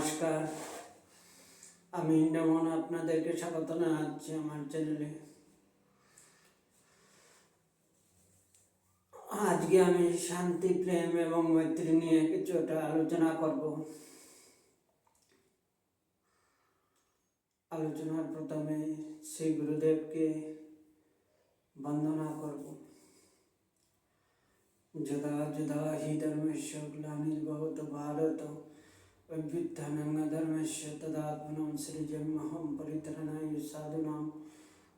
নমস্কার, আমি নমন আপনাদেরকে স্বাগত জানাচ্ছি আমার চ্যানেলে। আজকে আমি শান্তি, প্রেম এবং মৈত্রী নিয়ে কিছুটা আলোচনা করব। আলোচনার প্রথমে শ্রী গুরুদেবকে বন্দনা করব। যদা যদা হি ধর্মস্য গ্লানির্ভবতি ভারত অভ্যুত্থানং অধর্মস্য তদাত্মনঃ সৃজন্মহং পরিত্রাণায় সাধূনাং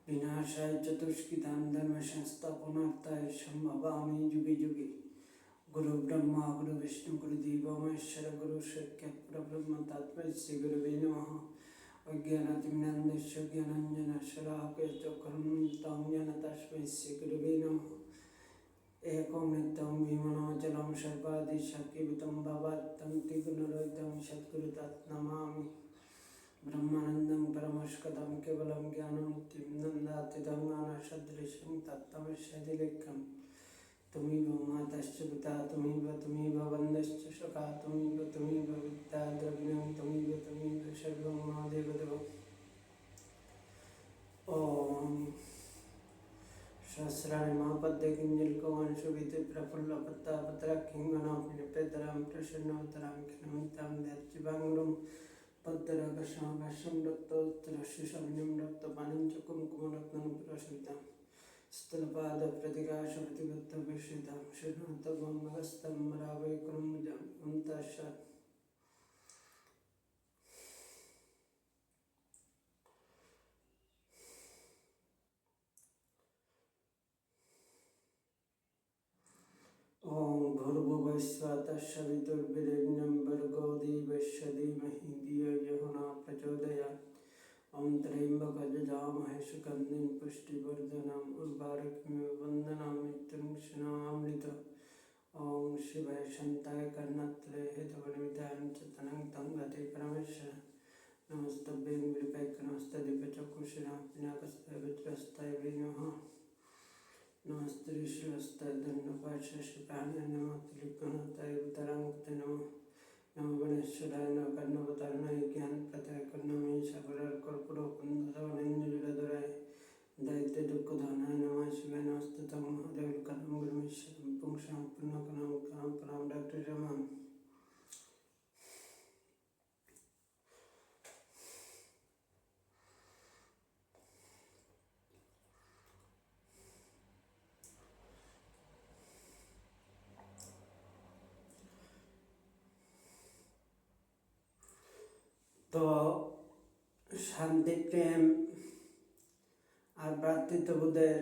বিনাশায় চ দুষ্কৃতাং ধর্মসংস্থাপনার্থায় সম্ভবামি যুগে যুগে। গুরু ব্রহ্মা গুরু বিষ্ণু গুরুদেবো মহেশ্বর গুরু সাক্ষাৎ পরব্রহ্ম তস্मै শ্রী গুরবে নমঃ। অজ্ঞানতিমিরান্ধস্য জ্ঞানাঞ্জনশলাকয়া চক্ষুरुन्मिलितं येन तस्मै श्री गुरवे नमः। एकं नित्यं विमनोचलं सर्वादिशक्तियुतं भवतं त्रिगुणरहितं सद्गुरुं नमामि। ब्रह्मानन्दं परमोष्कदं केवलं ज्ञाननित्यं नन्दातीतं ज्ञानसदृशं तत्त्वमस्यादिलेख्यं। त्वमेव मातश्च पिता त्वमेव बन्धुश्च सखा त्वमेव विद्या द्रविणं त्वमेव सर्वं मम देवदेव। ॐ सहस्राणि महापद्ये किञ्जलिकवंशुभिते प्रफुल्लपत्रापत्राख्यङ्गनाभिनपेतरां प्रसन्नवतरां खिन्नमितां दैत्यवाङ्गुरं पद्मरागशं रक्तोत्तरशिशमिनं रक्तपाणिं च कुङ्कुमरत्नं पुरस्कृतां स्थलपादप्रतिकाशप्रतिबद्धविश्रितां शृणोतगोमगस्तं मरावैकुरुमुजां तस्मात्। ॐ भूर्भुवस्सुवः तत्सवितुर्वरेण्यं भर्गो देवस्य धीमहि धियो यो नः प्रचोदयात्। ॐ त्र्यम्बकं यजामहे सुगन्धिं पुष्टिवर्धनम् उर्वारुकमिव बन्धनान् मृत्युञ्जयनामृतम्। ॐ शिवाय शान्ताय कर्णत्रये हेतुपरिमिताय च तनं गते परमेश्वर। नमस्तभ्यं विलिपैकनमस्ते दिव्यचक्षुषां पिनाकस्ताय वज्रस्ताय वै नमः। नमस्ते ऋषिवस्ताय दण्डपाशस्ताय नमः त्रिलोकनाथाय उत्तराङ्गते नमः। नमो गणेश्वराय नमः कर्णवतारणाय ज्ञानप्रदाय करुणामय सागराय कर्पूरकुण्डशोभिनीराय दैत्यदुःखदानाय नमः शिवाय। नमस्ते तं महादेवकरं गुरुमीश्वरं पुंसां पूर्णकणां परां डॉक्टर रमां। তো শান্তি, প্রেম আর ভ্রাতৃত্ববোধের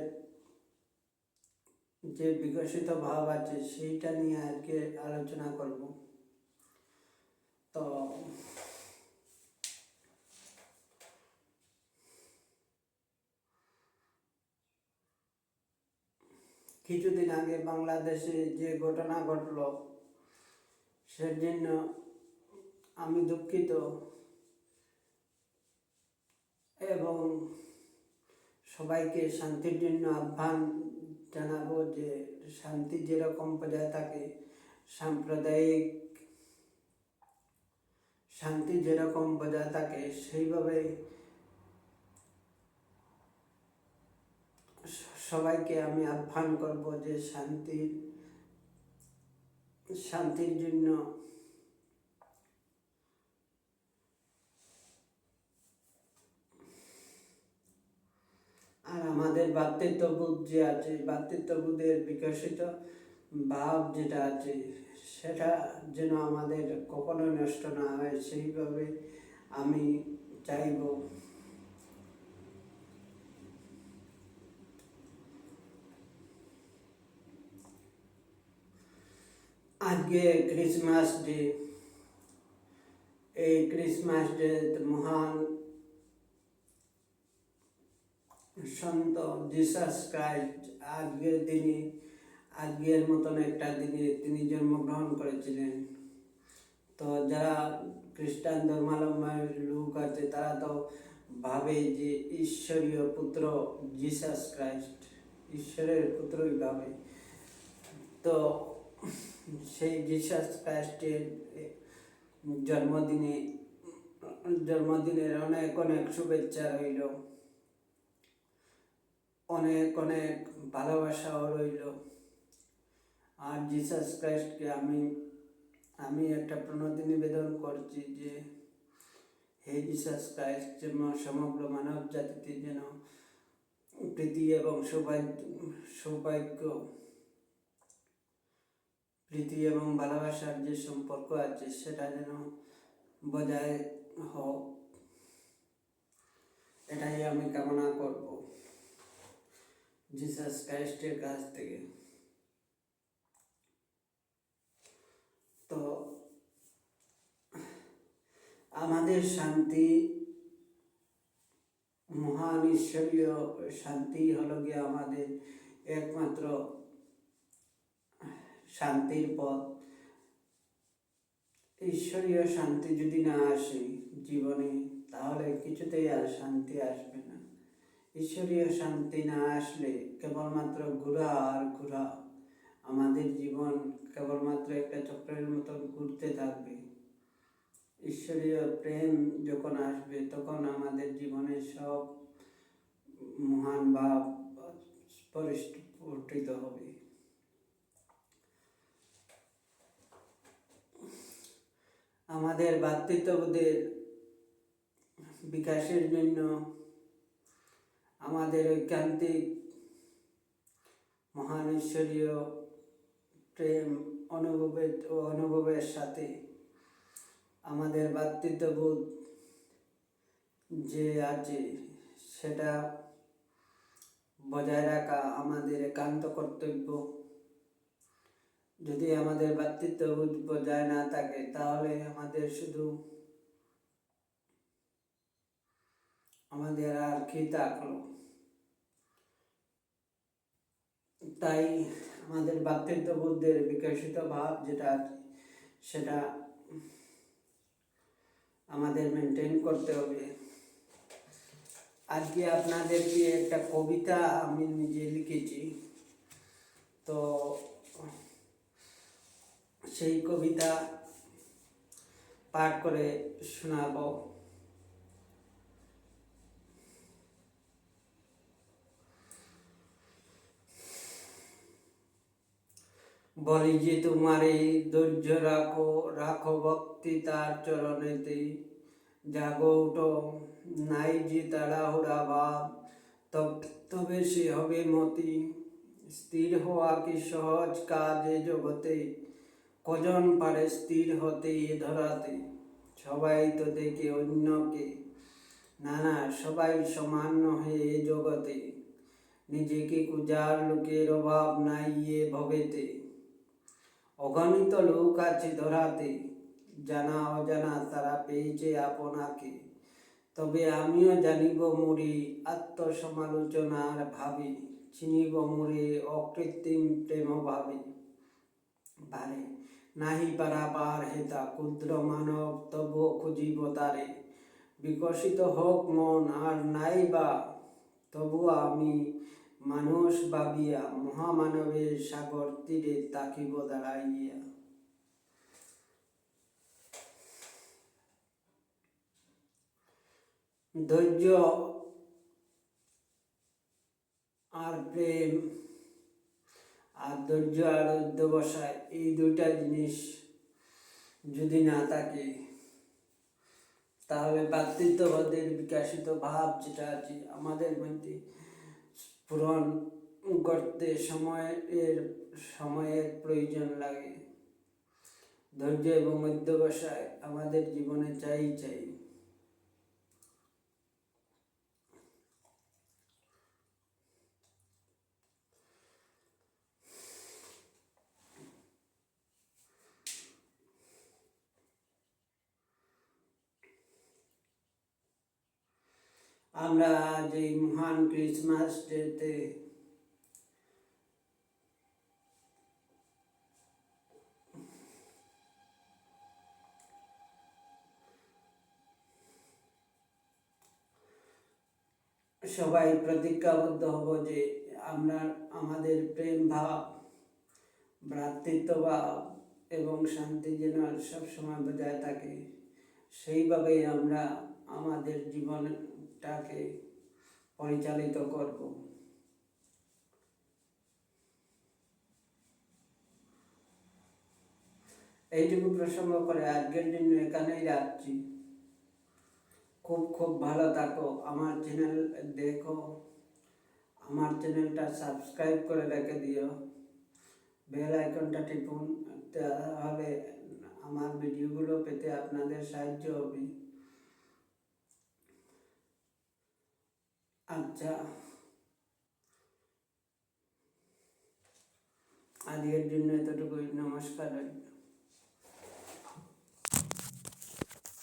যে বিকশিত ভাব আছে সেইটা নিয়ে আজকে আলোচনা করব। তো কিছুদিন আগে বাংলাদেশে যে ঘটনা ঘটল সের জন্য আমি দুঃখিত এবং সবাইকে শান্তির জন্য আহ্বান জানাবো যে শান্তি যেরকম বজায় থাকে, সাম্প্রদায়িক শান্তি যেরকম বজায় থাকে সেইভাবে সবাইকে আমি আহ্বান করব যে শান্তির জন্য আর আমাদের ভ্রাতৃত্ববোধ যে আছে, ভ্রাতৃত্ববোধের বিকশিত ভাব যেটা আছে সেটা যেন আমাদের কখনো নষ্ট না হয় সেইভাবে আমি চাইব। আজকে ক্রিসমাস ডে। এই ক্রিসমাস ডে মহান সন্ত জিসাস ক্রাইস্ট আজকের মতন একটা দিনে তিনি জন্মগ্রহণ করেছিলেন। তো যারা খ্রিস্টান ধর্মাবলম্বী লোক আছে তারা তো ভাবে যে ঈশ্বরীয় পুত্র জিসাস ক্রাইস্ট ঈশ্বরের পুত্রই ভাবে। তো সেই জিসাস ক্রাইস্টের জন্মদিনে জন্মদিনের অনেক অনেক শুভেচ্ছা রইল, অনেক অনেক ভালোবাসাও রইল। আর জিসাস ক্রাইস্টকে আমি একটা প্রণতি নিবেদন করছি যে হে জিসাস ক্রাইস্ট, যে সমগ্র মানব জাতিতে যেন প্রীতি এবং সৌভাগ্য, প্রীতি এবং ভালোবাসার যে সম্পর্ক আছে সেটা যেন বজায় হোক, এটাই আমি কামনা করব জিসাস ক্রাইস্টের কাছ থেকে। তো আমাদের শান্তি, মহান ঈশ্বরীয় শান্তি হলো গিয়ে আমাদের একমাত্র শান্তির পথ। ঈশ্বরীয় শান্তি যদি না আসে জীবনে, তাহলে কিছুতেই আর শান্তি আসবে না। ঈশ্বরীয় শান্তি না আসলে কেবলমাত্র ঘোরা আর ঘোরা, আমাদের জীবন কেবলমাত্র একটা চক্রের মতন ঘুরতে থাকবে। ঈশ্বরীয় প্রেম যখন আসবে তখন আমাদের জীবনে সব মহান ভাব পরিস্ফুটিত হবে। আমাদের ভ্রাতৃত্ববোধের বিকাশের জন্য আমাদের ঐকান্তিক মহান ঈশ্বরীয় প্রেম অনুভবের সাথে আমাদের ভ্রাতৃত্ববোধ যে আছে সেটা বজায় রাখা আমাদের একান্ত কর্তব্য। যদি আমাদের ভ্রাতৃত্ববোধ বজায় না থাকে তাহলে আমাদের আর কি থাকলো। তাই আমাদের ভ্রাতৃত্ববোধের বিকশিত ভাব যেটা আছে সেটা আমাদের মেনটেন করতে হবে। আজকে আপনাদেরকে একটা কবিতা আমি নিজে লিখেছি, তো সেই কবিতা পাঠ করে শোনাবো। বলি যে তোমারে ধৈর্য রাখো, রাখো ভক্তি তার চরণেতে, জাগো উঠো নাই যে তাড়াহুড়া ভাব, তবে সে হবে মতি। স্থির হওয়া কি সহজ কাজ এ জগতে, কজন পারে স্থির হতে এ ধরাতে। সবাই তো দেখে অন্যকে, না না সবাই সমান নহে এ জগতে। নিজেকে কুজার লোকের অভাব নাই এ ভবেতে। অগণিত লোক আছে ধরাতে, জানা অজানা তারা পেয়েছে আপনাকে। তবে আমিও জানিব মোরে আত্মসমালোচনার ভাবে, চিনিব মোরে অকৃত্রিম প্রেম ভাবে। নাহি পারাবার হেতা ক্ষুদ্র মানব, তবুও খুঁজিব তারে। বিকশিত হোক মন আর নাই বা, তবুও আমি মানুষ ভাবিয়া মহামানবের সাগর তীরে তাকিব দাঁড়াইয়া। ধৈর্য আর প্রেম, আর ধৈর্য আর অধ্যবসায়, এই দুইটা জিনিস যদি না থাকে তাহলে ভ্রাতৃত্ববোধের বিকশিত ভাব যেটা আছে আমাদের মধ্যে পূরণ করতে সময়ের প্রয়োজন লাগে। ধৈর্য এবং অধ্যবসায় আমাদের জীবনে চাই। আমরা আজ এই মহান ক্রিসমাস ডেতে সবাই প্রতিজ্ঞাবদ্ধ হব যে আমরা আমাদের প্রেম ভাব, ভ্রাতৃত্ব ভাব এবং শান্তি যেন সবসময় বজায় থাকে। সেইভাবেই আমরা আমাদের জীবনটাকে পরিচালিত করব। এইটুকু প্রসঙ্গ করে আজকের জন্য এখানেই রাখছি। খুব খুব ভালো থাকো। আমার চ্যানেল দেখো, আমার চ্যানেলটা সাবস্ক্রাইব করে রেখে দিও, বেল আইকনটা টিপুন, তাহলে আমার ভিডিওগুলো পেতে আপনাদের সাহায্য হবে। আচ্ছা, আজকের জন্য এতটুকুই। নমস্কার।